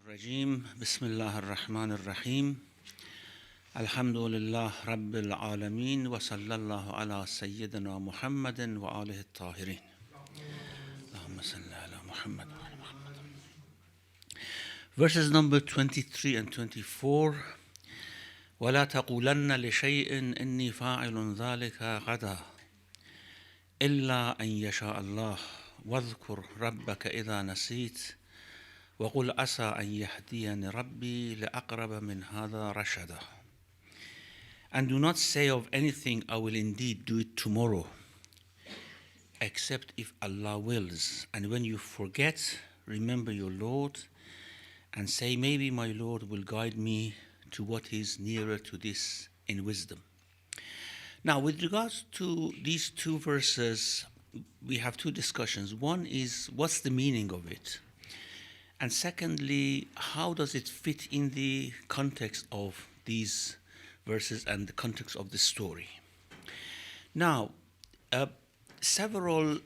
الرجيم بسم الله الرحمن الرحيم الحمد لله رب العالمين وصلى الله على سيدنا محمد وآله الطاهرين اللهم صل على محمد وآل محمد. Verses number 23 and 24. ولا تقولن لشيء إني فاعل ذلك غدا إلا أن يشاء الله واذكر ربك إذا نسيت وقل عسى أن يهديني ربي لأقرب من هذا رشدا. And do not say of anything, I will indeed do it tomorrow, except if Allah wills. And when you forget, remember your Lord and say, maybe my Lord will guide me to what is nearer to this in wisdom. Now, with regards to these two verses, we have two discussions. One is, what's the meaning of it? And secondly, how does it fit in the context of these verses and the context of the story? Now, several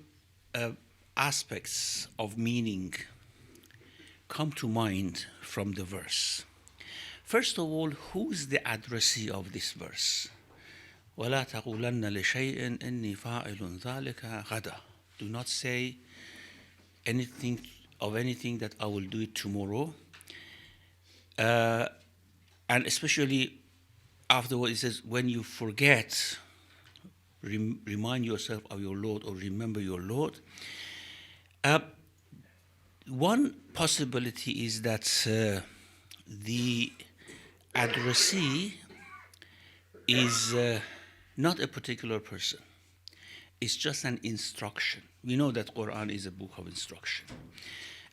aspects of meaning come to mind from the verse. First of all, who is the addressee of this verse? وَلَا تَقُولَنَّ لِشَيْءٍ إِنِّي فَاعِلٌ ذَلِكَ غَدًا. Do not say anything that I will do it tomorrow. And especially afterward it says, when you forget, remind yourself of your Lord or remember your Lord. One possibility is that the addressee is not a particular person. It's just an instruction. We know that Quran is a book of instruction.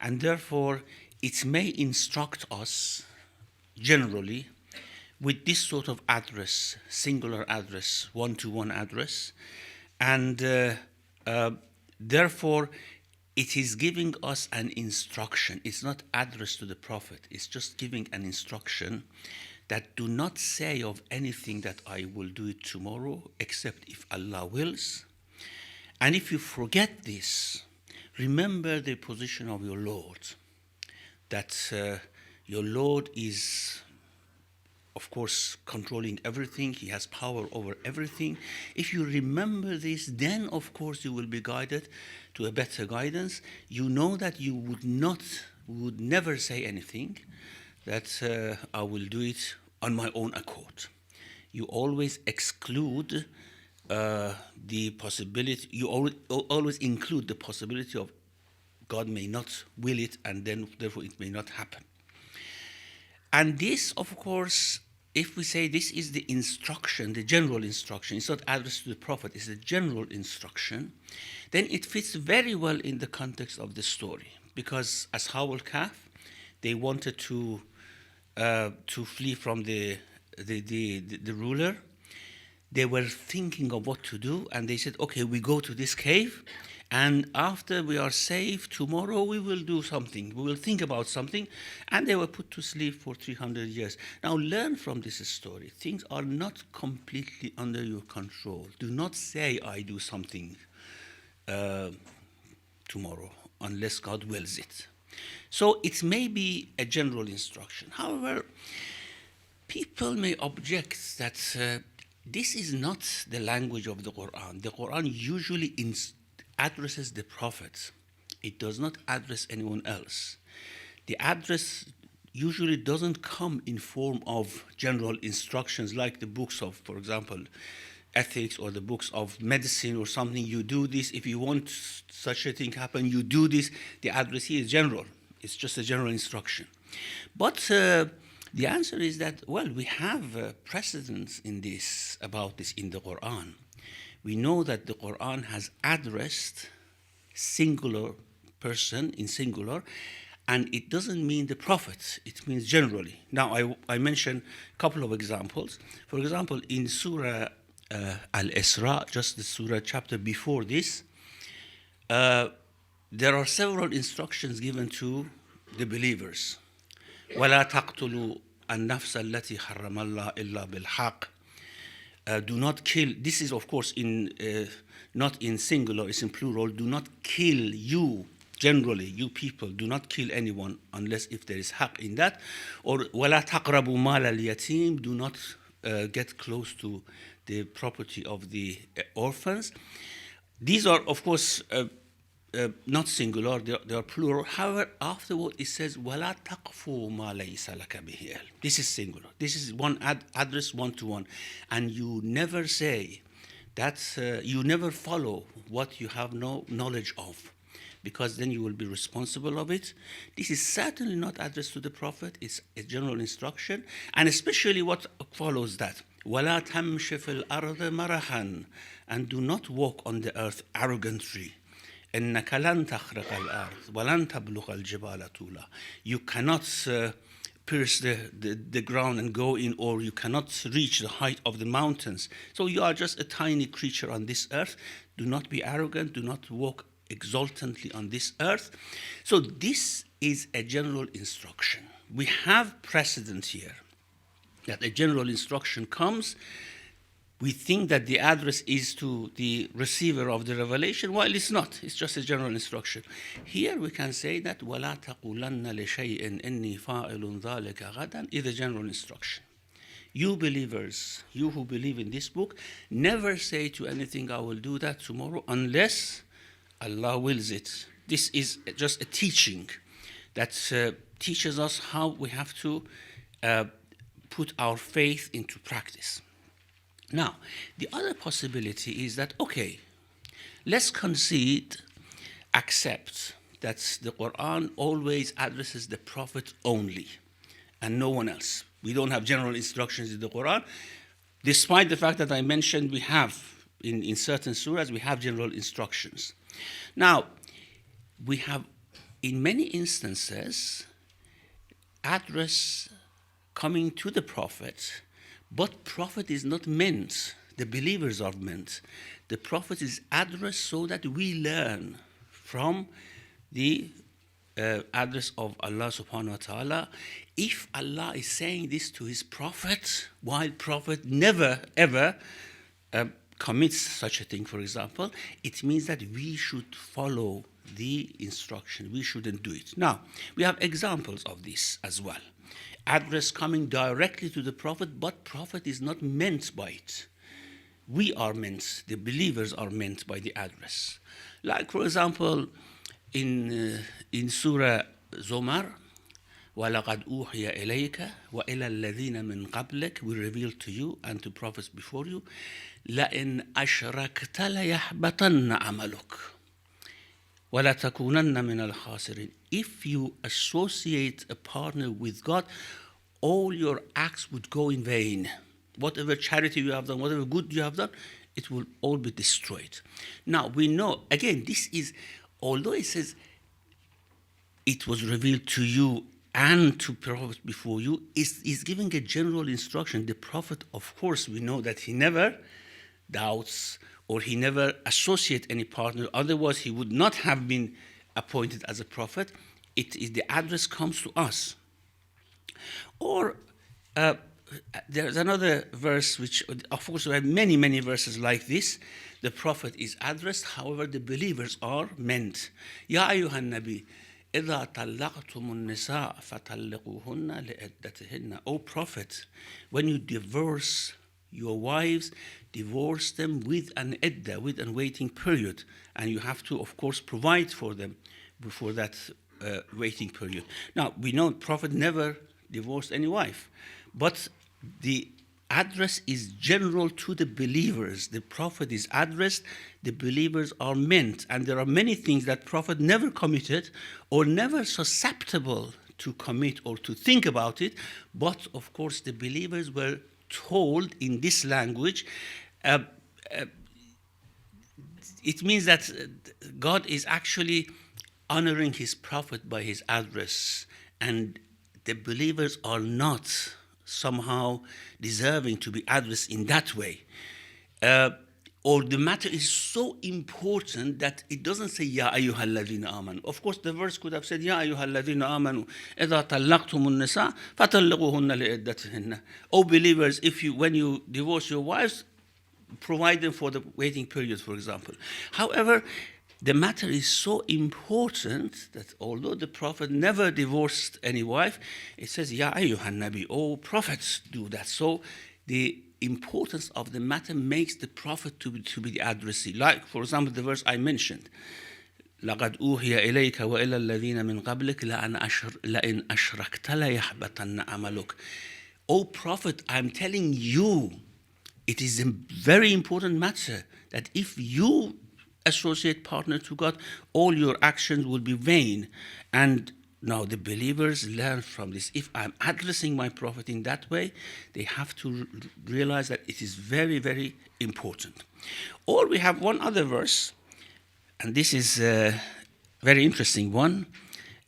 And therefore, it may instruct us generally with this sort of address, singular address, one-to-one address. And therefore, it is giving us an instruction. It's not addressed to the Prophet. It's just giving an instruction that do not say of anything that I will do it tomorrow, except if Allah wills. And if you forget this, remember the position of your Lord, that your Lord is, of course, controlling everything. He has power over everything. If you remember this, then, of course, you will be guided to a better guidance. You know that you would never say anything that I will do it on my own accord. You always exclude the possibility, you always include the possibility of God may not will it, and then therefore it may not happen. And this, of course, if we say this is the instruction, the general instruction, it's not addressed to the Prophet, it's the general instruction, then it fits very well in the context of the story. Because Ashab al-Kahf, they wanted to flee from the ruler. They were thinking of what to do, and they said, okay, we go to this cave, and after we are safe, tomorrow we will do something. We will think about something. And they were put to sleep for 300 years. Now learn from this story. Things are not completely under your control. Do not say, I do something tomorrow, unless God wills it. So it may be a general instruction. However, people may object that this is not the language of the Quran. The Quran usually addresses the Prophet. It does not address anyone else. The address usually doesn't come in form of general instructions like the books of, for example, ethics or the books of medicine or something. You do this. If you want such a thing happen, you do this. The address here is general. It's just a general instruction. But the answer is that, well, we have precedents in this, about this in the Quran. We know that the Quran has addressed singular person in singular, and it doesn't mean the Prophet, it means generally. Now, I mentioned a couple of examples. For example, in Surah Al-Isra, just the Surah chapter before this, there are several instructions given to the believers. وَلَا تَقْتُلُوا النَّفْسَ الَّتِي حَرَّمَ اللَّهُ إِلَّا بِالْحَقِّ. Do not kill. This is, of course, not in singular, it's in plural. Do not kill you generally, you people, do not kill anyone unless if there is haqq in that. Or وَلَا تَقْرَبُوا مَالَ الْيَتِيمِ, do not get close to the property of the orphans. These are, of course, not singular, they are plural. However, afterward it says, وَلَا تَقْفُوا مَا لَيْسَ لَكَ بِهِ عِلْمٌ. This is singular. This is one address one-to-one. And you never say that, you never follow what you have no knowledge of, because then you will be responsible of it. This is certainly not addressed to the Prophet. It's a general instruction, and especially what follows that. وَلَا تَمْشِ فِي الْأَرْضِ مَرَحًا, and do not walk on the earth arrogantly. إِنَّكَ لَن تَخْرِقَ الْأَرْضِ وَلَن تَبْلُغَ الْجِبَالَ طُولًا. You cannot pierce the ground and go in, or you cannot reach the height of the mountains. So you are just a tiny creature on this earth. Do not be arrogant. Do not walk exultantly on this earth. So this is a general instruction. We have precedent here that a general instruction comes. We think that the address is to the receiver of the revelation, while it's not. It's just a general instruction. Here we can say that وَلَا تَقُولَنَّ لِشَيْءٍ إِنِّي فَاعِلٌ ذَلِكَ غَدًا is a general instruction. You believers, you who believe in this book, never say to anything, I will do that tomorrow, unless Allah wills it. This is just a teaching that teaches us how we have to put our faith into practice. Now, the other possibility is that, okay, let's concede, accept that the Quran always addresses the Prophet only and no one else. We don't have general instructions in the Quran, despite the fact that I mentioned we have, in certain surahs, we have general instructions. Now, we have, in many instances, address coming to the Prophet, but Prophet is not meant, the believers are meant. The Prophet is addressed so that we learn from the address of Allah subhanahu wa ta'ala. If Allah is saying this to his Prophet, while Prophet never ever commits such a thing, for example, it means that we should follow the instruction. We shouldn't do it. Now, we have examples of this as well. Address coming directly to the Prophet, but Prophet is not meant by it. We are meant, the believers are meant by the address. Like, for example, in Surah Zumar, وَلَقَدْ أُوحِيَ إِلَيْكَ وَإِلَى الَّذِينَ مِنْ قَبْلِكَ, we revealed to you and to prophets before you, لَإِنْ أَشْرَكْتَ لَيَحْبَطَنَّ عَمَلُكَ وَلَتَكُونَنَّ مِنَ الْخَاسِرِينَ. If you associate a partner with God, all your acts would go in vain. Whatever charity you have done, whatever good you have done, it will all be destroyed. Now, we know, again, this is, although it says it was revealed to you and to prophets before you, is giving a general instruction. The Prophet, of course, we know that he never doubts or he never associates any partner. Otherwise, he would not have been appointed as a prophet. It is the address comes to us. Or there's another verse which, of course, we have many, many verses like this. The Prophet is addressed, however, the believers are meant. Ya ayyuhan nabi, إِذَا طَلَّقْتُمُ النِّسَاءَ فَطَلِّقُوهُنَّ لِعِدَّتِهِنَّ. O Prophet, when you divorce your wives, divorce them with an iddah, with a waiting period. And you have to, of course, provide for them before that waiting period. Now, we know Prophet never divorced any wife, but the address is general to the believers. The Prophet is addressed, the believers are meant, and there are many things that Prophet never committed or never susceptible to commit or to think about it, but of course the believers were told in this language. It means that God is actually honoring his Prophet by his address, and the believers are not somehow deserving to be addressed in that way. Or the matter is so important that it doesn't say Ya ayyuhal ladhina amanu. Of course, the verse could have said Ya ayyuhal ladhina amanu idha talaqtumun nisa fatalliquhunna li'iddatihinna. O believers, when you divorce your wives, provide them for the waiting period, for example. However, the matter is so important that although the Prophet never divorced any wife, it says, Ya ayyuhan nabi, oh prophets do that. So the importance of the matter makes the Prophet to be the addressee. Like, for example, the verse I mentioned, لقد أوحي إليك وإلى الذين من قبلك لئن أشركت ليحبطن عملك. O Prophet, I'm telling you, it is a very important matter that if you associate partner to God, all your actions will be vain. And now the believers learn from this. If I'm addressing my Prophet in that way, they have to realize that it is very, very important. Or we have one other verse, and this is a very interesting one,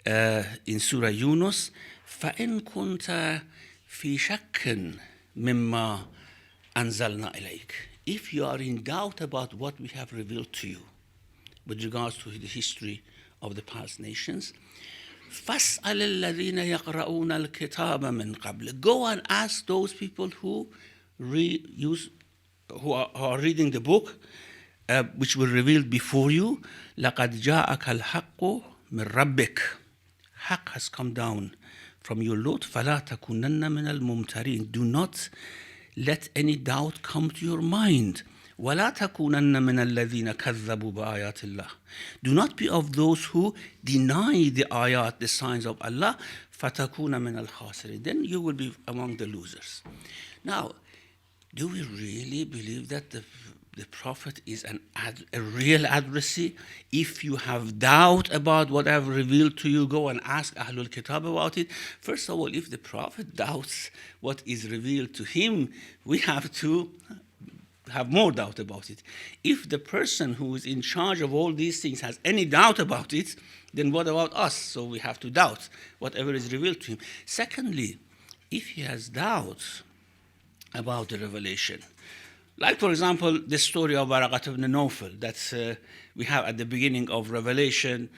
in Surah Yunus. فَإِن كُنْتَ فِي شَكٍّ مِمَّا أَنزَلْنَا إِلَيْكَ. If you are in doubt about what we have revealed to you with regards to the history of the past nations, فَاسْأَلِ الَّذِينَ يَقْرَؤُونَ الْكِتَابَ مِنْ قَبْلِ. Go and ask those people who are reading the book which were revealed before you. لَقَدْ جَاءَكَ الْحَقُّ مِنْ رَبِّكَ. Haqq has come down from your Lord. فَلَا تَكُونَنَّ مِنَ الْمُمْتَرِينَ. Do not let any doubt come to your mind. وَلَا تَكُونَنَّ مِنَ الَّذِينَ كَذَّبُوا بِآيَاتِ اللَّهِ. Do not be of those who deny the ayat, the signs of Allah. فَتَكُونَ مِنَ الْخَاسِرِينَ. Then you will be among the losers. Now, do we really believe that the Prophet is a real addressee? If you have doubt about what I've revealed to you, go and ask Ahlul Kitab about it. First of all, if the Prophet doubts what is revealed to him, we have to have more doubt about it. If the person who is in charge of all these things has any doubt about it, then what about us? So we have to doubt whatever is revealed to him. Secondly, if he has doubts about the revelation, like, for example, the story of Waraqat ibn Nawfal that we have at the beginning of Revelation.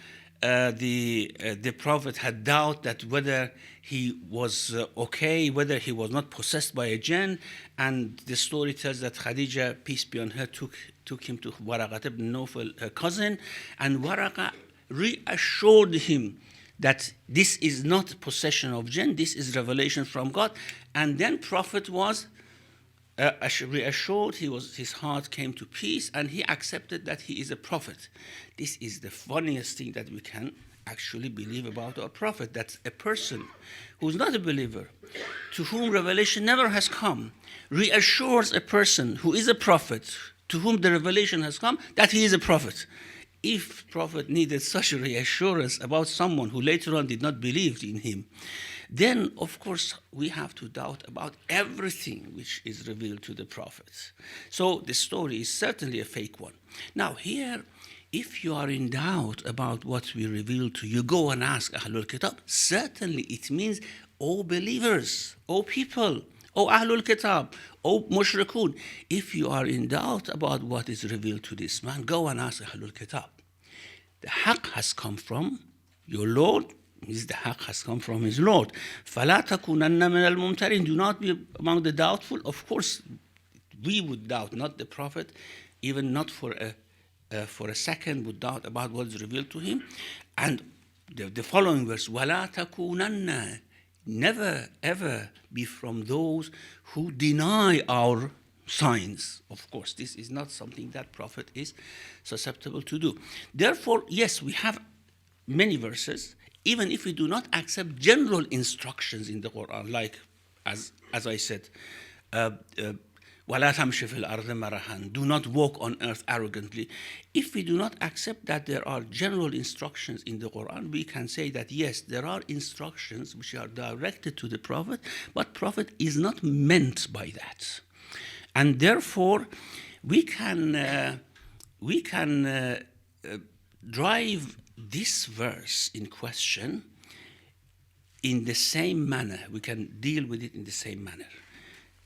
The Prophet had doubt that whether he was okay, whether he was not possessed by a jinn, and the story tells that Khadija, peace be on her, took him to Waraqat ibn Nawfal, her cousin, and Waraqa reassured him that this is not possession of jinn, this is revelation from God. And then Prophet was reassured, his heart came to peace, and he accepted that he is a prophet. This is the funniest thing that we can actually believe about our prophet, that a person who is not a believer, to whom revelation never has come, reassures a person who is a prophet, to whom the revelation has come, that he is a prophet. If Prophet needed such a reassurance about someone who later on did not believe in him, then, of course, we have to doubt about everything which is revealed to the prophets. So the story is certainly a fake one. Now, here, if you are in doubt about what we reveal to you, go and ask Ahlul Kitab. Certainly, it means, O believers, O people, O Ahlul Kitab, O Mushrikun. If you are in doubt about what is revealed to this man, go and ask Ahlul Kitab. The Haqq has come from your Lord. The Haqq has come from his Lord. فَلَا تَكُونَنَّ مِنَ الْمُمْتَرِينَ. Do not be among the doubtful. Of course, we would doubt, not the Prophet, even not for a second would doubt about what is revealed to him. And the following verse, وَلَا تَكُونَنَّ. Never, ever be from those who deny our signs. Of course, this is not something that Prophet is susceptible to do. Therefore, yes, we have many verses, even if we do not accept general instructions in the Quran, like, as I said, وَلَا تَمْشِ فِي الْأَرْضِ مَرَحًا. Do not walk on earth arrogantly. If we do not accept that there are general instructions in the Quran, we can say that, yes, there are instructions which are directed to the Prophet, but Prophet is not meant by that. And therefore, we can drive this verse in question in the same manner. We can deal with it in the same manner.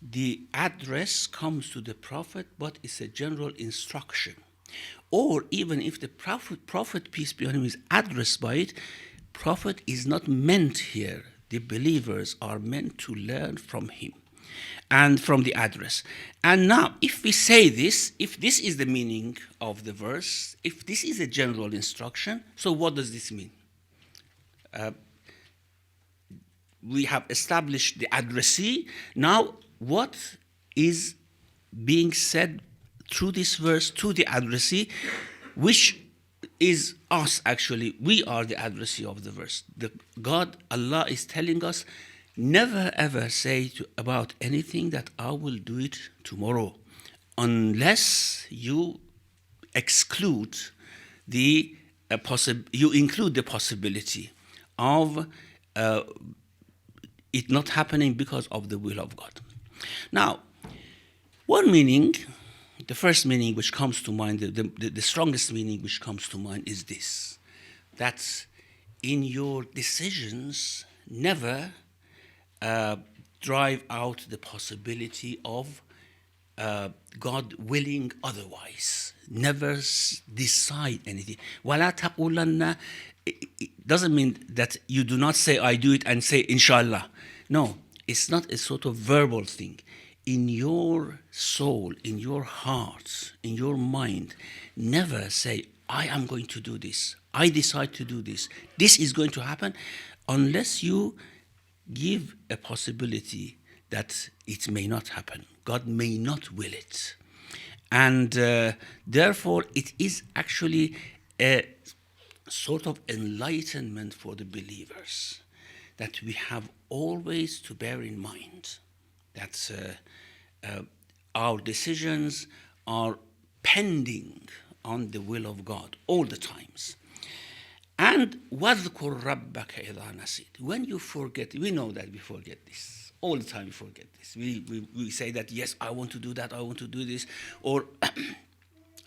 The address comes to the Prophet, but it's a general instruction. Or even if the Prophet, peace be on him, is addressed by it, Prophet is not meant here. The believers are meant to learn from him. and from the address. And now, if we say this, if this is the meaning of the verse, if this is a general instruction, so what does this mean? We have established the addressee. Now, what is being said through this verse to the addressee, which is us actually? We are the addressee of the verse. God, Allah, is telling us, never ever say about anything that I will do it tomorrow, unless you exclude you include the possibility of it not happening because of the will of God. Now, one meaning, the first meaning which comes to mind, the strongest meaning which comes to mind is this: that in your decisions, never drive out the possibility of God willing otherwise. Never decide anything. وَلَا تَقُولَنَّ, it doesn't mean that you do not say I do it and say inshallah. No, it's not a sort of verbal thing. In your soul, in your heart, in your mind, never say I am going to do this. I decide to do this. This is going to happen, unless you give a possibility that it may not happen. God may not will it. And therefore, it is actually a sort of enlightenment for the believers, that we have always to bear in mind that our decisions are pending on the will of God all the times. And وَاذْكُرْ رَبَّكَ إِذَا نَسِيتَ. When you forget, we know that we forget this. All the time we forget this. We say that, yes, I want to do that, I want to do this. Or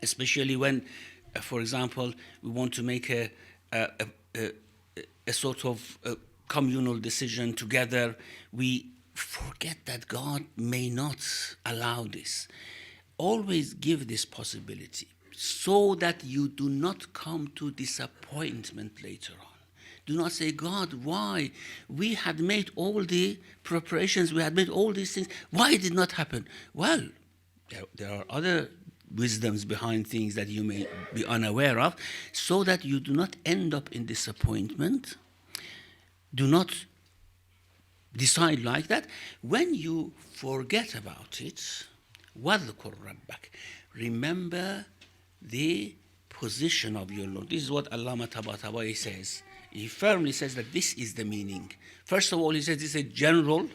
especially when, for example, we want to make a sort of communal decision together, we forget that God may not allow this. Always give this possibility, so that you do not come to disappointment later on. Do not say, God, why? We had made all the preparations, we had made all these things. Why it did not happen? Well, there are other wisdoms behind things that you may be unaware of, so that you do not end up in disappointment. Do not decide like that. When you forget about it, وَاذْكُرْ رَبَّكَ, remember the position of your Lord. This is what Allama Tabatabai says. He firmly says that this is the meaning. First of all, he says this is a general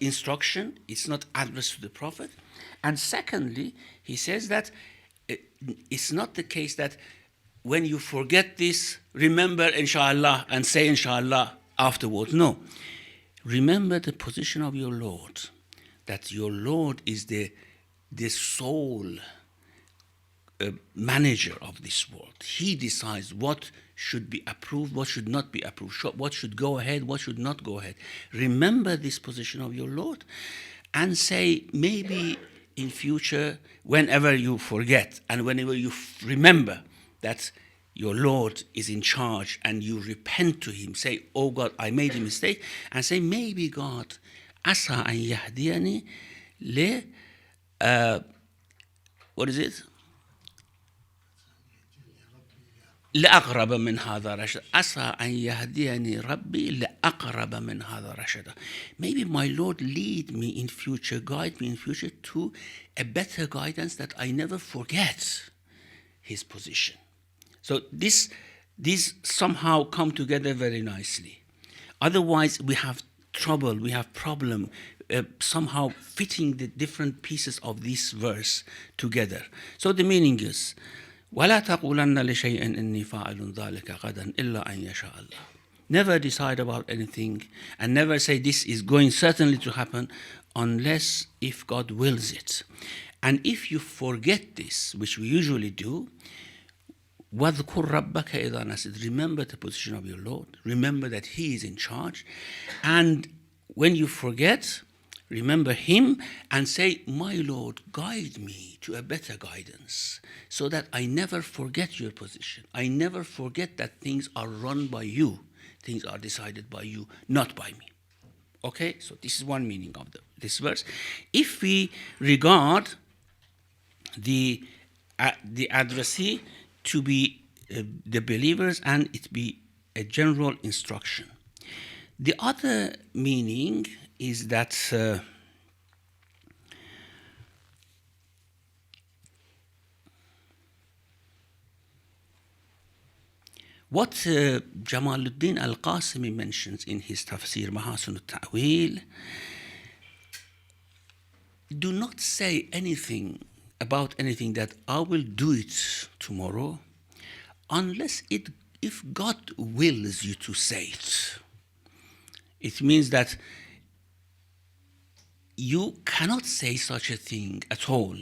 instruction. It's not addressed to the Prophet. And secondly, he says that it's not the case that when you forget this, remember inshallah and say inshallah afterwards. No. Remember the position of your Lord, that your Lord is the sole manager of this world. He decides what should be approved, what should not be approved, what should go ahead, what should not go ahead. Remember this position of your Lord, and say, maybe in future, whenever you forget and whenever you remember that your Lord is in charge and you repent to him, say, oh God, I made a mistake, and say, maybe God, asa an yahdiyani le, what is it? لأقرب من هذا رشدا. عسى أن يهديني ربي لأقرب من هذا رشدا. Maybe my Lord lead me in future, guide me in future to a better guidance, that I never forget his position. So these somehow come together very nicely. Otherwise, we have trouble, we have problem somehow fitting the different pieces of this verse together. So the meaning is, وَلَا تَقُولَنَّ لِشَيْءٍ إِنِّي فَاعِلٌ ذَلِكَ غَدًا إِلَّا أَن يَشَاءَ اللَّهُ. Never decide about anything, and never say this is going certainly to happen, unless if God wills it. And if you forget this, which we usually do, وَاذْكُرْ رَبَّكَ إِذَا نَسِيتَ. Remember the position of your Lord. Remember that he is in charge. And when you forget, remember him and say, my Lord, guide me to a better guidance, so that I never forget your position. I never forget that things are run by you. Things are decided by you, not by me. Okay, so this is one meaning of this verse. If we regard the addressee to be the believers and it be a general instruction. The other meaning is that what Jamaluddin al-Qasimi mentions in his Tafsir Mahasin al-Ta'wil, do not say anything about anything that I will do it tomorrow unless if God wills you to say it. It means that you cannot say such a thing at all.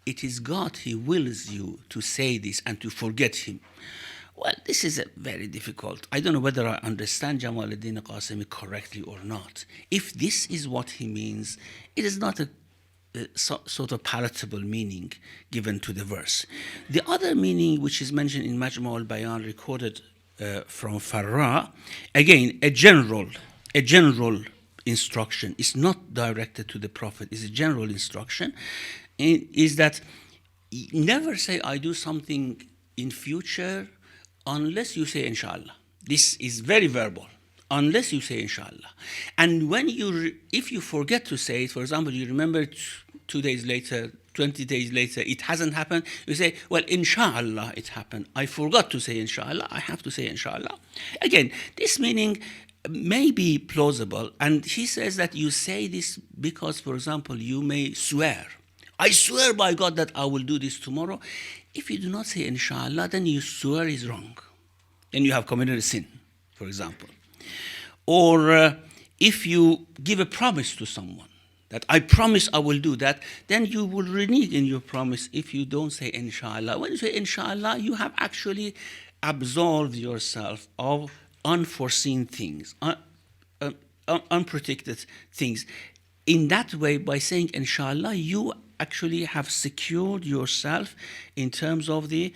It is God, He wills you to say this and to forget Him. Well, this is very difficult. I don't know whether I understand Jamaluddin al-Qasimi correctly or not. If this is what he means, it is not a sort of palatable meaning given to the verse. The other meaning, which is mentioned in Majmu' al-Bayan, recorded from Farra, again, a general instruction. It's not directed to the Prophet. It's a general instruction. Is that never say, I do something in future unless you say inshallah. This is very verbal. Unless you say inshallah. And when if you forget to say it, for example, you remember 2 days later, 20 days later, it hasn't happened, you say, well, inshallah, it happened. I forgot to say inshallah, I have to say inshallah. Again, this meaning may be plausible, and he says that you say this because, for example, you may swear. I swear by God that I will do this tomorrow. If you do not say inshallah, then your swear is wrong. Then you have committed a sin, for example. Or if you give a promise to someone, that I promise I will do that, then you will renege in your promise if you don't say inshallah. When you say inshallah, you have actually absolved yourself of unforeseen things, unprotected things. In that way, by saying inshallah, you actually have secured yourself in terms of the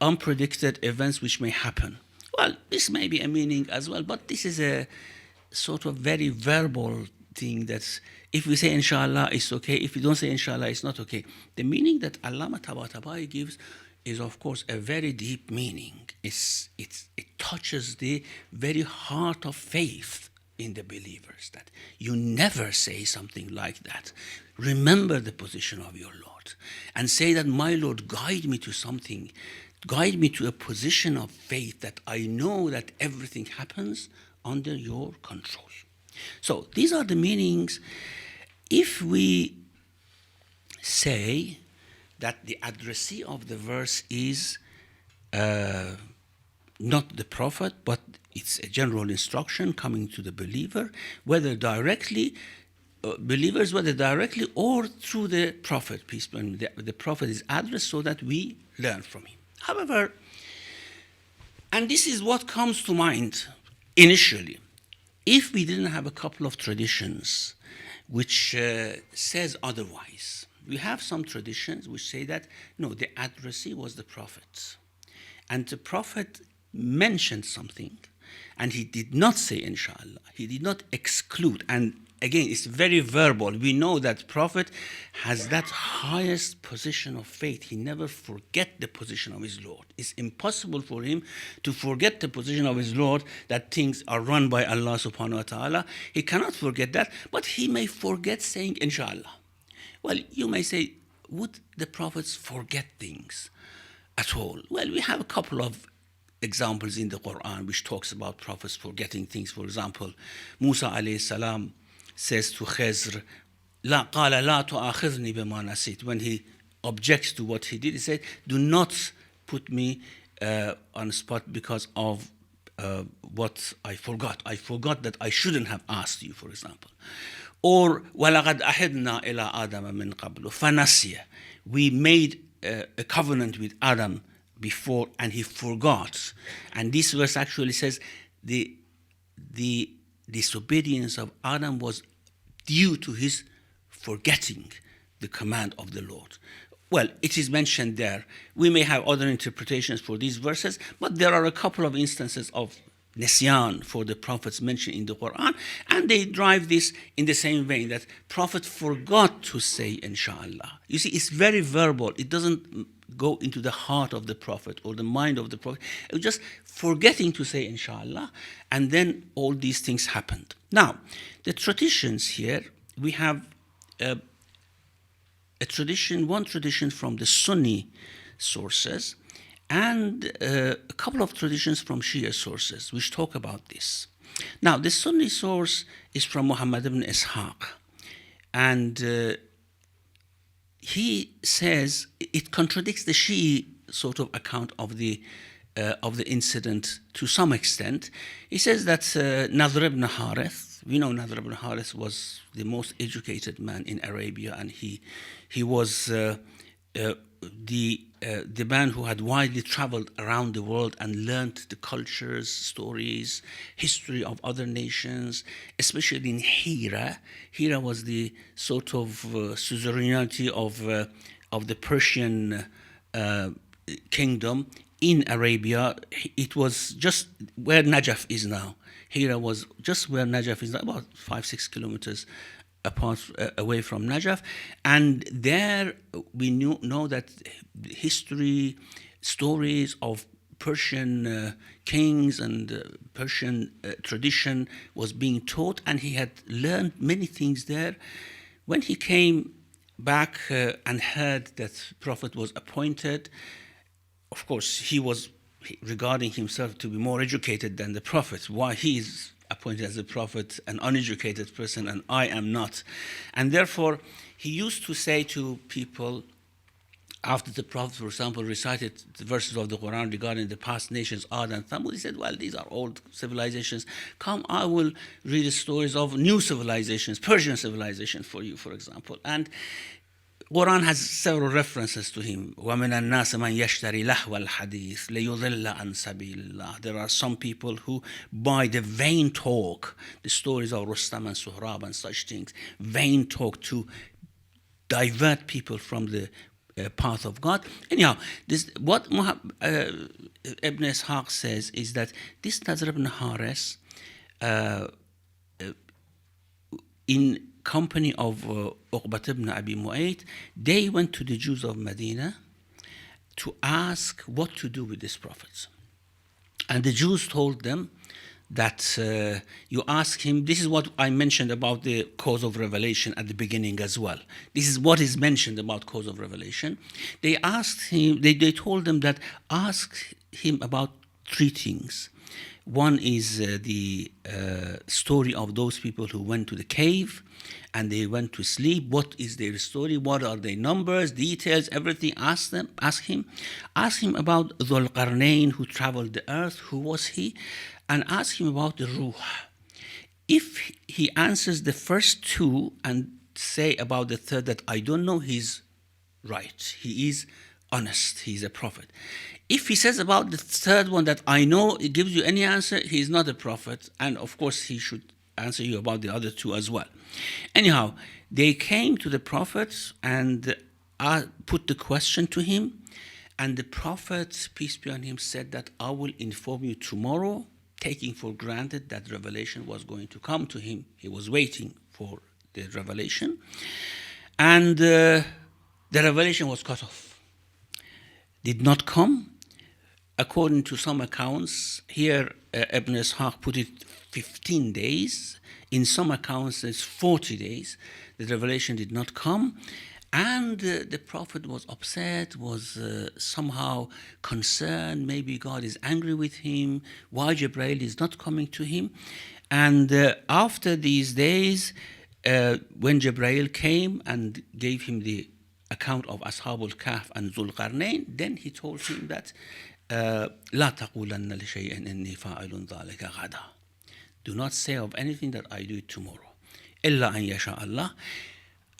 unpredicted events which may happen. Well, this may be a meaning as well, but this is a sort of very verbal thing that if we say inshallah, it's okay. If we don't say inshallah, it's not okay. The meaning that Allama Tabatabai gives is, of course, a very deep meaning. It touches the very heart of faith in the believers, that you never say something like that. Remember the position of your Lord and say that, my Lord, guide me to something. Guide me to a position of faith that I know that everything happens under your control. So these are the meanings. If we say that the addressee of the verse is not the Prophet, but it's a general instruction coming to the believer, whether directly, believers, whether directly or through the Prophet, peace be upon him. The Prophet is addressed so that we learn from him. However, and this is what comes to mind initially, if we didn't have a couple of traditions which says otherwise. We have some traditions which say that, no, the addressee was the Prophet. And the Prophet mentioned something, and he did not say inshallah. He did not exclude. And again, it's very verbal. We know that Prophet has that highest position of faith. He never forget the position of his Lord. It's impossible for him to forget the position of his Lord, that things are run by Allah subhanahu wa ta'ala. He cannot forget that, but he may forget saying inshallah. Well, you may say, would the prophets forget things at all? Well, we have a couple of examples in the Quran which talks about prophets forgetting things. For example, Musa alayhi salam says to Khizr, "La qala la tu'akhidhni bima nasit." When he objects to what he did, he said, "Do not put me on the spot because of what I forgot. I forgot that I shouldn't have asked you," for example. Or وَلَقَدْ أَحِدْنَا إِلَىٰ آدَمَ مِنْ قَبْلُ فَنَسِيَ. We made a covenant with Adam before and he forgot. And this verse actually says the disobedience of Adam was due to his forgetting the command of the Lord. Well, it is mentioned there. We may have other interpretations for these verses, but there are a couple of instances of Nesyan for the prophets mentioned in the Quran, and they drive this in the same vein that Prophet forgot to say inshallah. You see, it's very verbal. It doesn't go into the heart of the Prophet or the mind of the Prophet. It was just forgetting to say inshallah, and then all these things happened. Now, the traditions here, we have one tradition from the Sunni sources, and a couple of traditions from Shia sources which talk about this. Now, the Sunni source is from Muhammad ibn Ishaq, and he says it contradicts the Shia sort of account of the incident to some extent. He says that Nadr ibn Harith, we know Nadr ibn Harith was the most educated man in Arabia, and he was the man who had widely traveled around the world and learned the cultures, stories, history of other nations, especially in Hira. Hira was the sort of suzerainty of the Persian kingdom in Arabia. It was just where Najaf is now. Hira was just where Najaf is now, about 5-6 kilometers away from Najaf, and there we know that history, stories of Persian kings and Persian tradition was being taught, and he had learned many things there. When he came back and heard that Prophet was appointed, of course he was regarding himself to be more educated than the Prophet. Why he is appointed as a prophet, an uneducated person, and I am not. And therefore, he used to say to people, after the Prophet, for example, recited the verses of the Quran regarding the past nations, Ad and Thamud, he said, well, these are old civilizations. Come, I will read the stories of new civilizations, Persian civilization for you, for example. And Quran has several references to him. وَمِنَ النَّاسِ مَنْ يَشْتَرِي لَهْوَ الْحَدِيثِ لِيُضِلَّ عَنْ سَبِيلِ اللَّهِ. There are some people who buy the vain talk, the stories of Rustam and Suhrab and such things, vain talk to divert people from the path of God. Anyhow, what Ibn Ishaq says is that this Nadr ibn Haris, in company of Uqbat ibn Abi Mu'ayt, they went to the Jews of Medina to ask what to do with this prophet. And the Jews told them that you ask him, this is what I mentioned about the cause of revelation at the beginning as well. This is what is mentioned about cause of revelation. They asked him, they told them that ask him about three things. One is the story of those people who went to the cave and they went to sleep. What is their story? What are their numbers, details, everything? Ask him. Ask him about Dhul Qarnayn, who traveled the earth. Who was he? And ask him about the Ruh. If he answers the first two and say about the third that I don't know, he's right. He is honest. He is a prophet. If he says about the third one that I know, it gives you any answer, he is not a prophet. And of course, he should answer you about the other two as well. Anyhow, they came to the prophet and put the question to him. And the prophet, peace be on him, said that I will inform you tomorrow, taking for granted that revelation was going to come to him. He was waiting for the revelation. And the revelation was cut off. Did not come. According to some accounts, here Ibn Ishaq put it 15 days. In some accounts, it's 40 days. The revelation did not come. And the Prophet was upset, was somehow concerned. Maybe God is angry with him. Why Jibreel is not coming to him? And after these days, when Jibreel came and gave him the account of Ashabul Kahf and Dhul Qarnayn, then he told him that لا تقولن لشيء إني فاعل ذلك غدا. Do not say of anything that I do it tomorrow. إلا أن يشاء الله.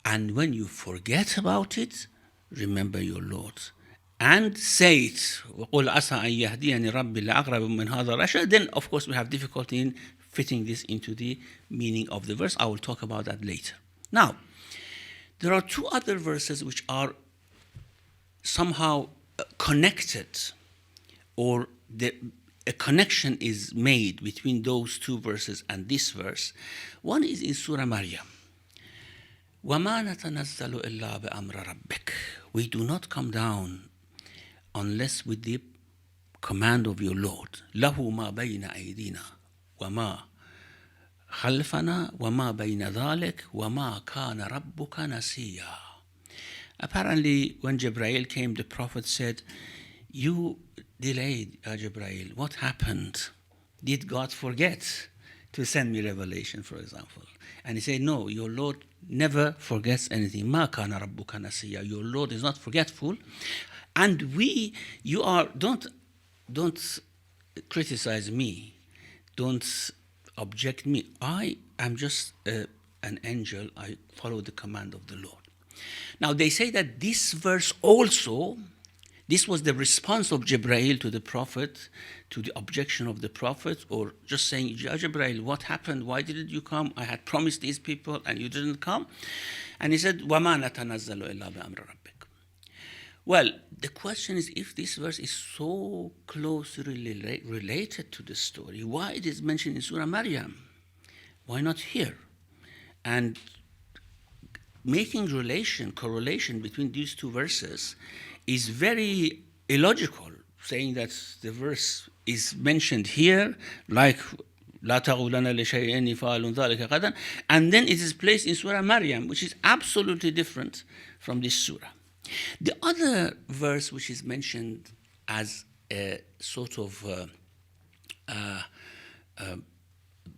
And when you forget about it, remember your Lord. And say it. وقل عسى أن يهديني ربي لأقرب من هذا رشدا. Then of course we have difficulty in fitting this into the meaning of the verse. I will talk about that later. Now, there are two other verses which are somehow connected, or a connection is made between those two verses and this verse. One is in Surah Maryam. وَمَا نَتَنَزَّلُ إِلَّا بِأَمْرِ رَبِّكَ. We do not come down unless with the command of your Lord. لَهُ مَا بَيْنَ أَيْدِينَا وَمَا خَلْفَنَا وَمَا بَيْنَ ذَلِكَ وَمَا كَانَ رَبُّكَ نَسِيًّا. Apparently, when Jibreel came, the Prophet said, you delayed, Jibreel. What happened? Did God forget to send me revelation, for example? And he said, no, your Lord never forgets anything. مَا كَانَ رَبُّكَ نَسِيًّا. Your Lord is not forgetful. And don't criticize me. Don't object me. I am just an angel. I follow the command of the Lord. Now they say that this verse also, this was the response of Jibreel to the Prophet, to the objection of the Prophet, or just saying, Jibreel, what happened? Why didn't you come? I had promised these people and you didn't come. And he said, وَمَا نَتَنَزَّلُ إِلَّا بِأَمْرِ رَبِّكَ. Well, the question is, if this verse is so closely related to the story, why it is mentioned in Surah Maryam? Why not here? And making correlation between these two verses is very illogical, saying that the verse is mentioned here, like لا تقولن لشيء فاعل ذلك غدا, and then it is placed in Surah Maryam, which is absolutely different from this surah. The other verse which is mentioned as a sort of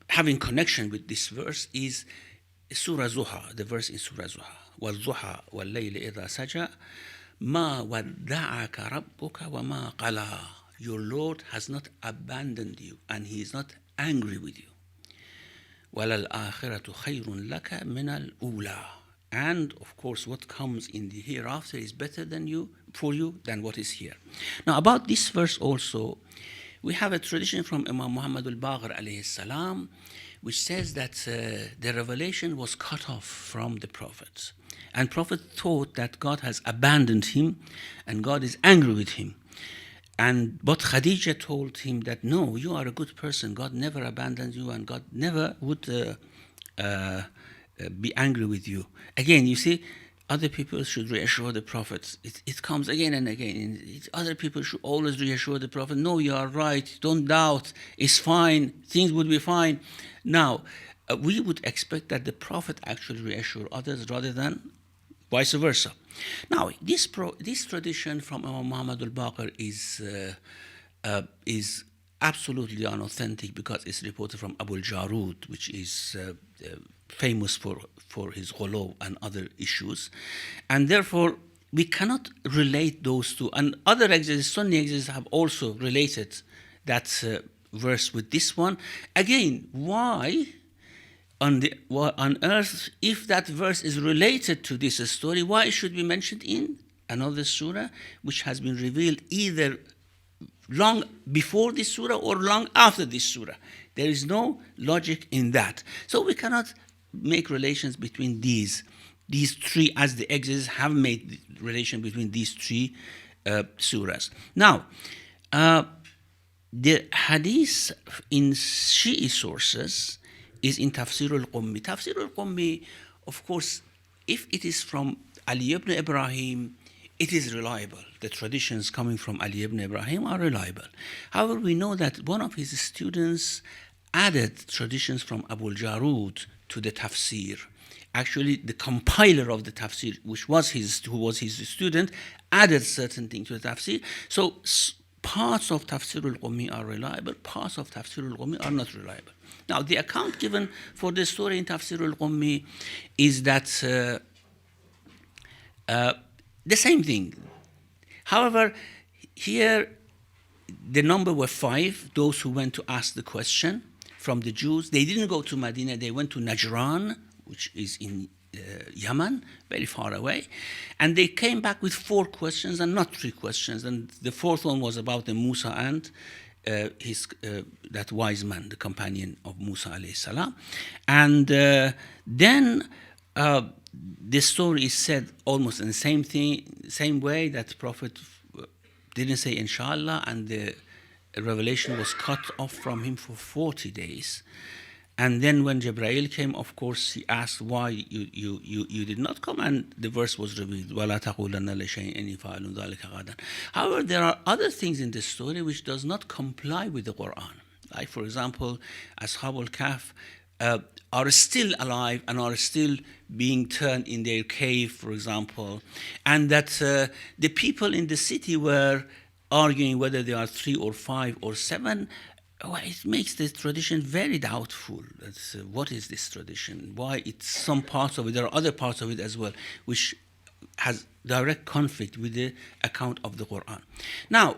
having connection with this verse is Surah Zuha, the verse in Surah Zuha. وَالضُّحَى وَاللَّيْلِ إِذَا سَجَى مَا وَدَّعَكَ رَبُّكَ وَمَا قَلَى. Your Lord has not abandoned you, and He is not angry with you. وَلَلْآخِرَةُ خَيْرٌ لَكَ مِنَ الْأُولَى. And of course, what comes in the hereafter is better for you than what is here. Now, about this verse also, we have a tradition from Imam Muhammad al-Baqir alayhi salam, which says that the revelation was cut off from the Prophet. And Prophet thought that God has abandoned him and God is angry with him. But Khadija told him that, no, you are a good person. God never abandoned you and God never would be angry with you. Again, you see, other people should reassure the Prophet. It comes again and again. Other people should always reassure the Prophet. No, you are right. Don't doubt. It's fine. Things will be fine. Now, we would expect that the Prophet actually reassure others rather than vice versa. Now, this tradition from Imam Muhammad al-Baqir is absolutely unauthentic because it's reported from Abu al-Jarud, which is famous for his ghulu and other issues. And therefore, we cannot relate those two. And other exegetes, Sunni exegetes, have also related that verse with this one. Again, why on earth, if that verse is related to this story, why it should be mentioned in another surah which has been revealed either long before this surah or long after this surah? There is no logic in that. So we cannot make relations between these three, as the exegetes have made the relation between these three surahs. Now, the hadith in Shi'i sources is in Tafsir al-Qummi. Tafsir al-Qummi, of course, if it is from Ali ibn Ibrahim, it is reliable. The traditions coming from Ali ibn Ibrahim are reliable. However, we know that one of his students added traditions from Abu al-Jarud to the Tafsir. Actually, the compiler of the Tafsir, who was his student, added certain things to the Tafsir. So parts of Tafsir al-Qummi are reliable, parts of Tafsir al-Qummi are not reliable. Now, the account given for the story in Tafsir al-Qummi is that the same thing. However, here the number were 5, those who went to ask the question from the Jews. They didn't go to Medina, they went to Najran, which is in Yemen, very far away. And they came back with 4 questions and not 3 questions. And the 4th one was about the Musa and that wise man, the companion of Musa alayhi salam. And then the story is said almost in the same way that the Prophet didn't say inshallah, and the revelation was cut off from him for 40 days. And then when Jibreel came, of course, he asked why you did not come, and the verse was revealed. وَلَا تَقُولَنَّ لِشَيْءٍ إِنِّي فَاعِلٌ ذَلِكَ غَدًا. However, there are other things in this story which does not comply with the Quran. Like, for example, Ashab al-Kahf are still alive and are still being turned in their cave, for example, and that the people in the city were arguing whether they are 3 or 5 or 7. Well, it makes the tradition very doubtful. That's, what is this tradition? Why it's some parts of it, there are other parts of it as well, which has direct conflict with the account of the Quran. Now,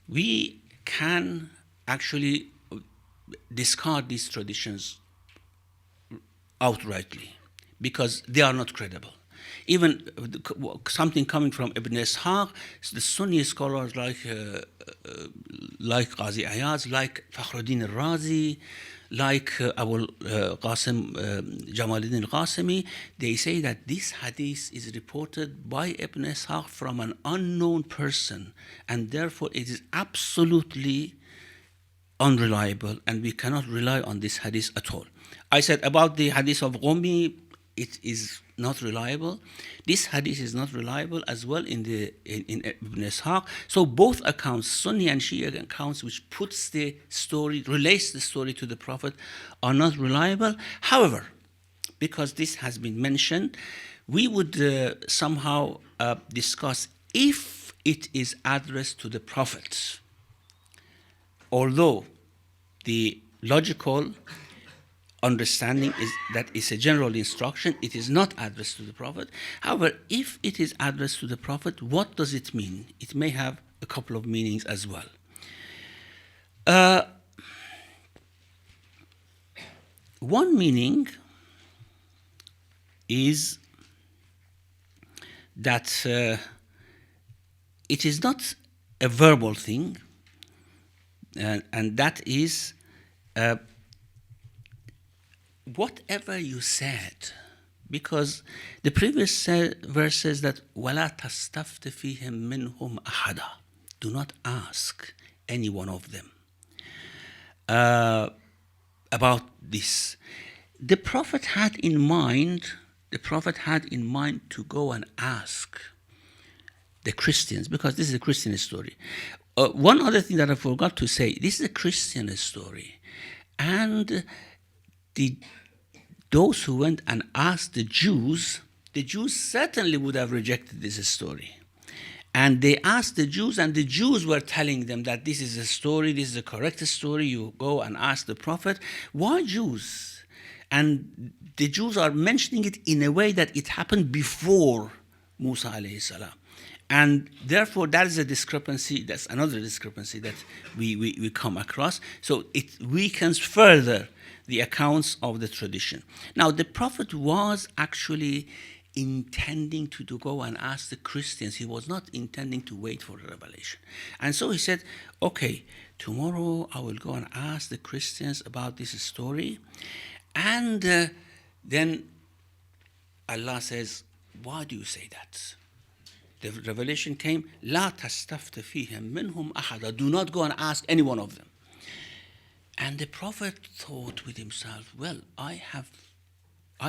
we can actually discard these traditions outrightly because they are not credible. Even something coming from Ibn Ishaq, the Sunni scholars like Qazi Ayaz, like Fakhruddin al-Razi, like Abu Qasim Jamaluddin al-Qasimi, they say that this hadith is reported by Ibn Ishaq from an unknown person, and therefore it is absolutely unreliable, and we cannot rely on this hadith at all. I said about the hadith of Qumi, it is not reliable. This hadith is not reliable as well in Ibn Ishaq. So both accounts, Sunni and Shia accounts, which puts the story, relates the story to the Prophet, are not reliable. However, because this has been mentioned, we would somehow discuss if it is addressed to the Prophet. Although the logical understanding is that it's a general instruction, it is not addressed to the Prophet. However, if it is addressed to the Prophet, what does it mean? It may have a couple of meanings as well. One meaning is that it is not a verbal thing, and that is whatever you said, because the previous verse says that وَلَا تَسْتَفْتِ فِيهِمْ مِنْهُمْ أَحَدًا, do not ask any one of them about this. The Prophet had in mind to go and ask the Christians, because this is a Christian story. One other thing that I forgot to say, this is a Christian story, and those who went and asked the Jews certainly would have rejected this story. And they asked the Jews, and the Jews were telling them that this is a story, this is a correct story, you go and ask the Prophet. Why Jews? And the Jews are mentioning it in a way that it happened before Musa alayhi salam. And therefore, that is a discrepancy, that's another discrepancy that we come across. So it weakens further the accounts of the tradition. Now, the Prophet was actually intending to go and ask the Christians. He was not intending to wait for the revelation. And so he said, okay, tomorrow I will go and ask the Christians about this story. And then Allah says, why do you say that? The revelation came, لا تستفت فيهم منهم أحدا, do not go and ask any one of them. And the Prophet thought with himself, well, I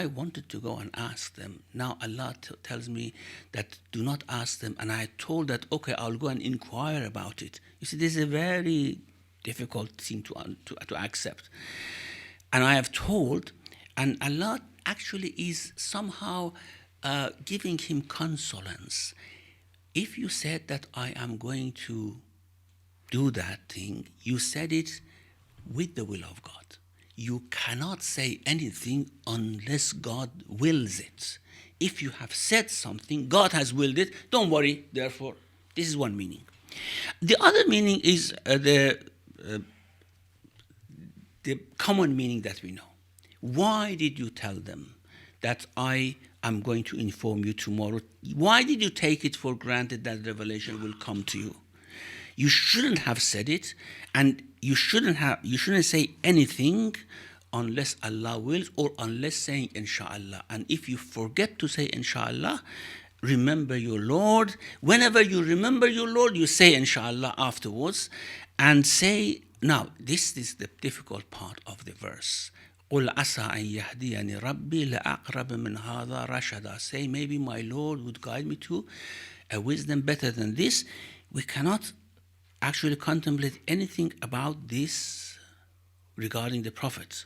wanted to go and ask them. Now Allah tells me that do not ask them. And I told that, okay, I'll go and inquire about it. You see, this is a very difficult thing to accept. And I have told, and Allah actually is somehow giving him consolence. If you said that I am going to do that thing, you said it with the will of God. You cannot say anything unless God wills it. If you have said something, God has willed it, don't worry, therefore, this is one meaning. The other meaning is the common meaning that we know. Why did you tell them that I am going to inform you tomorrow? Why did you take it for granted that revelation will come to you? You shouldn't have said it, and you shouldn't say anything unless Allah wills, or unless saying inshallah. And if you forget to say inshallah, remember your Lord. Whenever you remember your Lord, you say inshallah afterwards, and say, now this is the difficult part of the verse. قُلْ عَسَىٰ أَن يَهْدِيَنِ رَبِّي لَأَقْرَبَ مِنْ هَذَا رَشَدًا. Say, maybe my Lord would guide me to a wisdom better than this. We cannot actually contemplate anything about this regarding the Prophet,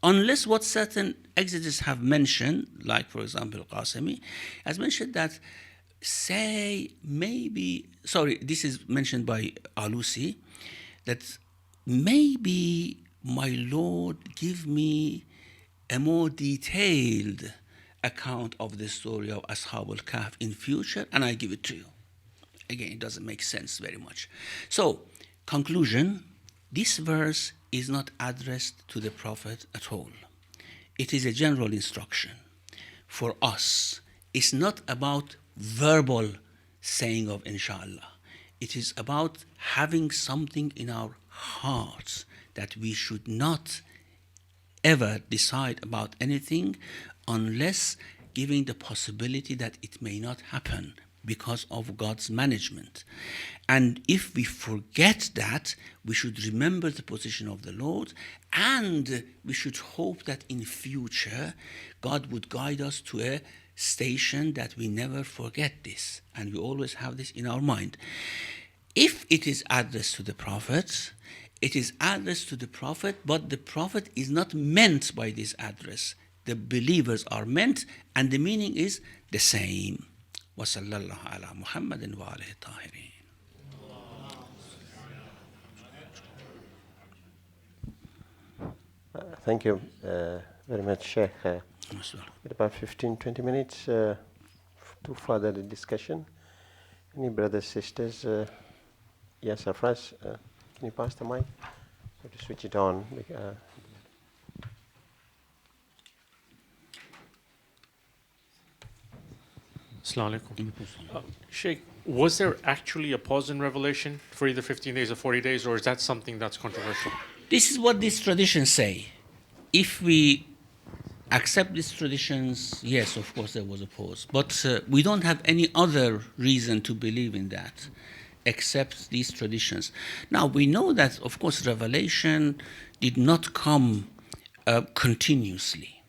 unless what certain exegetes have mentioned, like for example Qasemi has mentioned that, say maybe, sorry, this is mentioned by Alusi, that maybe my Lord give me a more detailed account of the story of Ashab al-Kahf in future, and I give it to you. Again, it doesn't make sense very much. So, conclusion, this verse is not addressed to the Prophet at all. It is a general instruction for us. It's not about verbal saying of inshallah. It is about having something in our hearts that we should not ever decide about anything unless giving the possibility that it may not happen because of God's management. And if we forget that, we should remember the position of the Lord, and we should hope that in future God would guide us to a station that we never forget this, and we always have this in our mind. If it is addressed to the Prophet, it is addressed to the Prophet, but the Prophet is not meant by this address. The believers are meant, and the meaning is the same. وصلى الله على محمد وآله الطاهرين. Thank you very much, Shaykh. About 15-20 minutes to further the discussion. Any brothers, sisters? Yes, Afras, can you pass the mic? So to switch it on. Assalamu alaikum. Shaykh, was there actually a pause in revelation for either 15 days or 40 days, or is that something that's controversial? This is what these traditions say. If we accept these traditions, yes, of course there was a pause. But we don't have any other reason to believe in that except these traditions. Now, we know that, of course, revelation did not come continuously.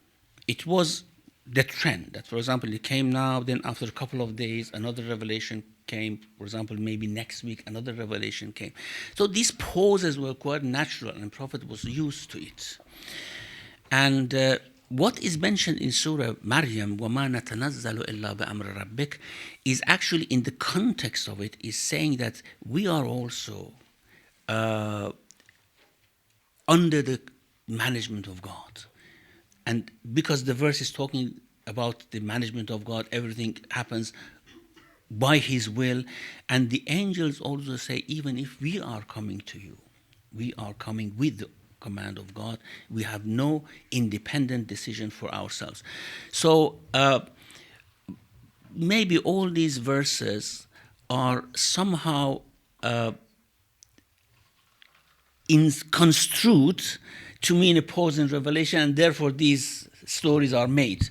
It was the trend that, for example, it came now, then after a couple of days, another revelation came. For example, maybe next week, another revelation came. So these pauses were quite natural, and the Prophet was used to it. And what is mentioned in Surah Maryam, وَمَا نَتَنَزَّلُ إِلَّا بِأَمْرِ رَبِّكَ, is actually, in the context of it, is saying that we are also under the management of God. And because the verse is talking about the management of God, everything happens by His will. And the angels also say, even if we are coming to you, we are coming with the command of God. We have no independent decision for ourselves. So maybe all these verses are somehow construed to mean a pause in revelation, and therefore these stories are made.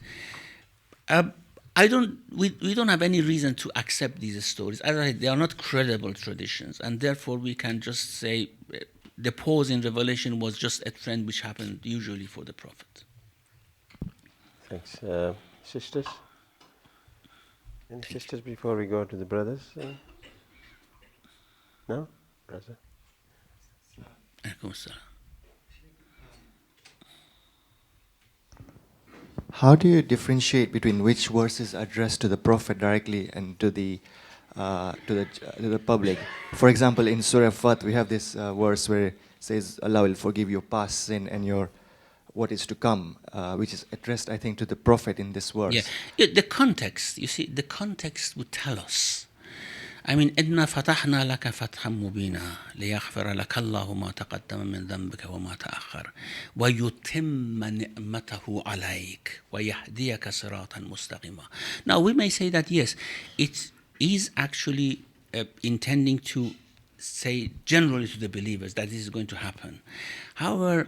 We don't have any reason to accept these stories. As I said, they are not credible traditions, and therefore we can just say the pause in revelation was just a trend which happened usually for the Prophet. Thanks. Sisters? Any sisters before we go to the brothers? No? Brother? How do you differentiate between which verses are addressed to the Prophet directly and to the public? For example, in Surah Fath, we have this verse where it says, Allah will forgive your past sin and your what is to come, which is addressed, I think, to the Prophet in this verse. Yeah, the context, you see, the context would tell us. I mean, إِنَّا فَتَحْنَا لَكَ فَتْحًا مُبِينًا لِيَغْفِرَ لَكَ اللَّهُ مَا تَقَدَّمَ مِنْ ذَنْبِكَ وَمَا تَأَخَّرَ وَيُتِمَّ نِعْمَتَهُ عَلَيْكَ وَيَهْدِيَكَ صِرَاطًا مُسْتَقِيمًا. Now, we may say that, yes, it is actually intending to say generally to the believers that this is going to happen. However,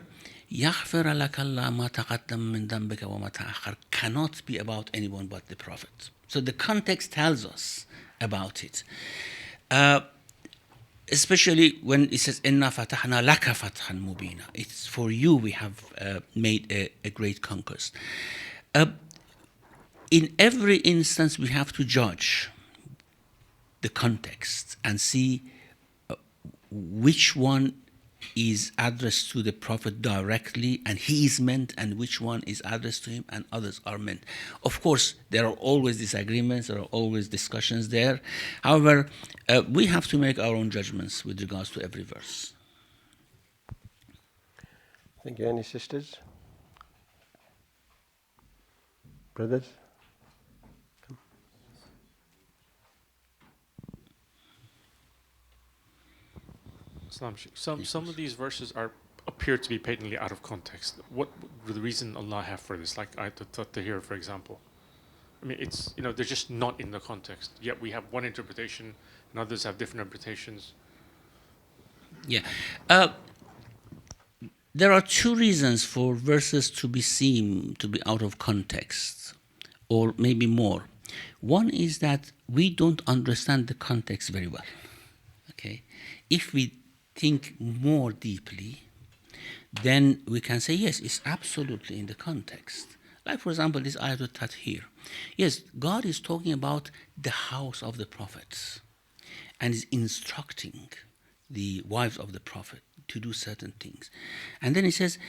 يَغْفِرَ لَكَ اللَّهُ مَا تَقَدَّمَ مِنْ ذَنْبِكَ وَمَا تَأَخَّرَ cannot be about anyone but the Prophet So the context tells us about it. Especially when it says, "Inna fatahna laka fathan mubina." It's for you we have made a great conquest. In every instance, we have to judge the context and see which one is addressed to the Prophet directly and he is meant, and which one is addressed to him and others are meant. Of course, there are always disagreements, there are always discussions there. However, we have to make our own judgments with regards to every verse. Thank you. Any sisters? Brothers? Islam, some of these verses appear to be patently out of context. What would the reason Allah have for this? Like I thought to hear, for example. I mean, it's, they're just not in the context. Yet we have one interpretation, and others have different interpretations. Yeah. There are two reasons for verses to be seen to be out of context, or maybe more. One is that we don't understand the context very well. Okay? If we think more deeply, then we can say, yes, it's absolutely in the context. Like, for example, this ayatul Tafsir. Yes, God is talking about the house of the prophets and is instructing the wives of the prophet to do certain things. And then he says,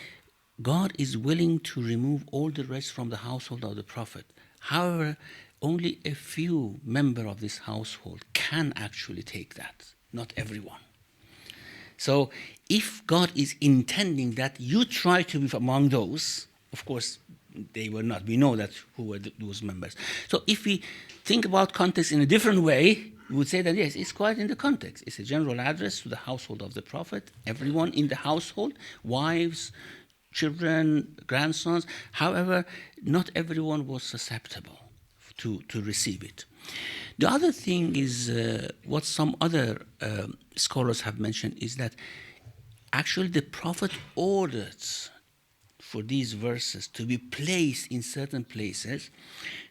God is willing to remove all the rest from the household of the prophet. However, only a few members of this household can actually take that, not everyone. So if God is intending that you try to be among those, of course, they were not. We know that who were those members. So if we think about context in a different way, we would say that, yes, it's quite in the context. It's a general address to the household of the Prophet, everyone in the household, wives, children, grandsons. However, not everyone was susceptible to receive it. The other thing is what some other scholars have mentioned is that actually the Prophet ordered for these verses to be placed in certain places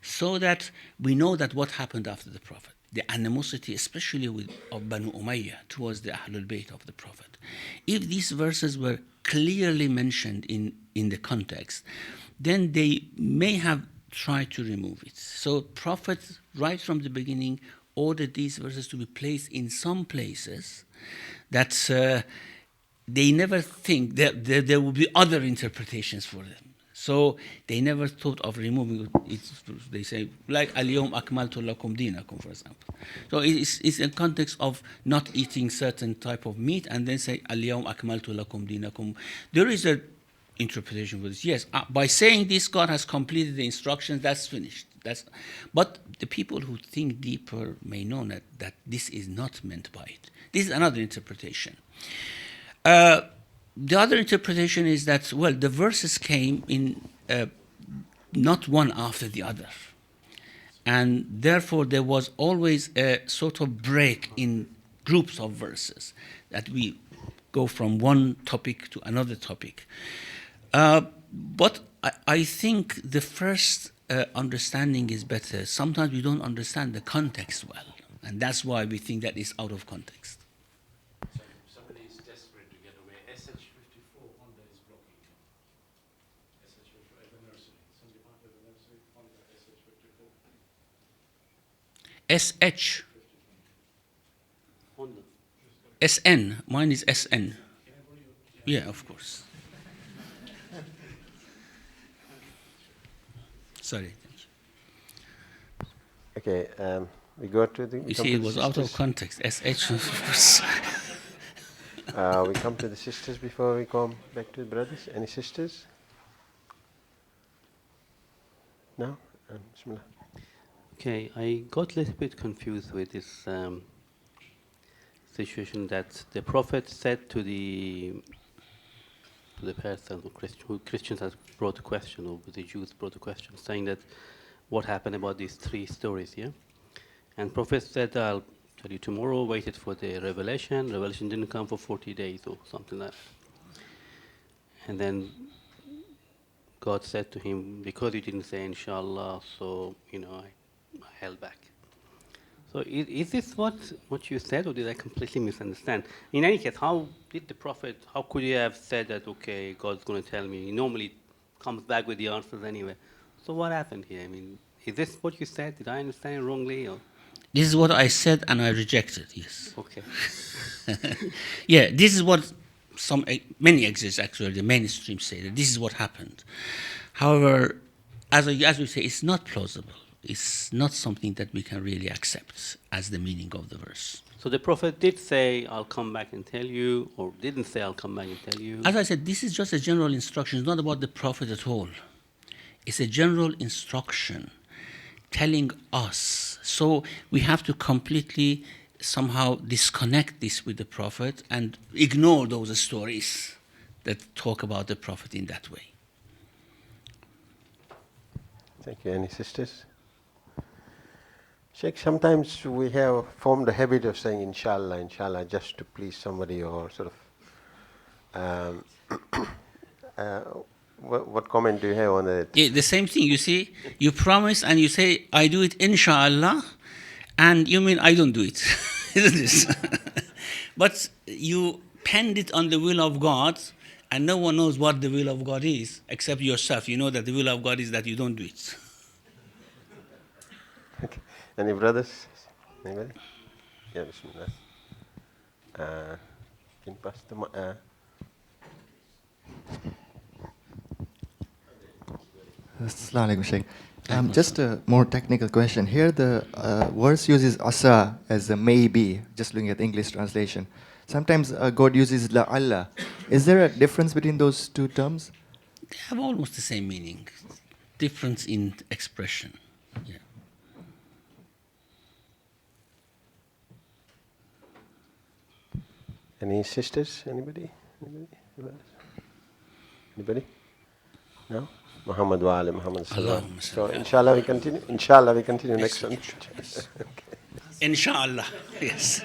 so that we know that what happened after the Prophet. The animosity, especially of Banu Umayyah towards the Ahlul Bayt of the Prophet. If these verses were clearly mentioned in the context, then they may have tried to remove it. So Prophet, right from the beginning, ordered these verses to be placed in some places that they never think that there will be other interpretations for them. So they never thought of removing it. They say, like, Al-Yawm akmaltu lakum dinakum, for example. So it's a context of not eating certain type of meat and then say, Al-Yawm akmaltu lakum dinakum. There is an interpretation for this. Yes, by saying this, God has completed the instructions, that's finished. But the people who think deeper may know that this is not meant by it. This is another interpretation. The other interpretation is that, well, the verses came in not one after the other. And therefore, there was always a sort of break in groups of verses that we go from one topic to another topic. But I think the first understanding is better. Sometimes we don't understand the context well, and that's why we think that it's out of context. Somebody is desperate to get away. SH54 Honda is blocking him. SH54 at the nursery. Somebody might have the nursery. Honda SH54. SH. Honda. SN. Mine is SN. Yeah, of course. Sorry. Okay, we go to the... You see, it was out of context. SH. We come to the sisters before we come back to the brothers. Any sisters? No? Bismillah. Okay, I got a little bit confused with this situation that the Prophet said to the person who Christians has brought a question, or the Jews brought a question, saying that what happened about these three stories, yeah? And Prophet said, I'll tell you tomorrow, waited for the revelation. Revelation didn't come for 40 days or something like that. And then God said to him, because you didn't say inshallah, so, held back. So is this what you said, or did I completely misunderstand? In any case, how did the Prophet, how could he have said that, okay, God's going to tell me? He normally comes back with the answers anyway. So what happened here? I mean, is this what you said? Did I understand it wrongly? Or? This is what I said and I rejected, yes. Okay. Yeah, this is what many exegetes, actually, the mainstream say, that this is what happened. However, as we say, it's not plausible. It's not something that we can really accept as the meaning of the verse. So the Prophet did say, I'll come back and tell you, or didn't say, I'll come back and tell you? As I said, this is just a general instruction. It's not about the Prophet at all. It's a general instruction telling us. So we have to completely somehow disconnect this with the Prophet and ignore those stories that talk about the Prophet in that way. Thank you. Any sisters? Shaykh, sometimes we have formed the habit of saying inshallah, inshallah, just to please somebody, or sort of what comment do you have on that? Yeah, the same thing, you see, you promise and you say, I do it inshallah, and you mean I don't do it, isn't it? But you penned it on the will of God, and no one knows what the will of God is, except yourself. You know that the will of God is that you don't do it. Okay. Any brothers? Anybody? Yeah, bismillah. Can pass the Assalamu alaikum, Shaykh. Just a more technical question. Here the verse uses asa as a maybe, just looking at the English translation. Sometimes God uses la'alla. Is there a difference between those two terms? They have almost the same meaning, difference in expression. Yeah. Any sisters? Anybody? Anybody? No? Muhammad wa ali Muhammad sallallahu alaihi wasallam. So inshallah we continue. Inshallah we continue next one. Inshallah, yes.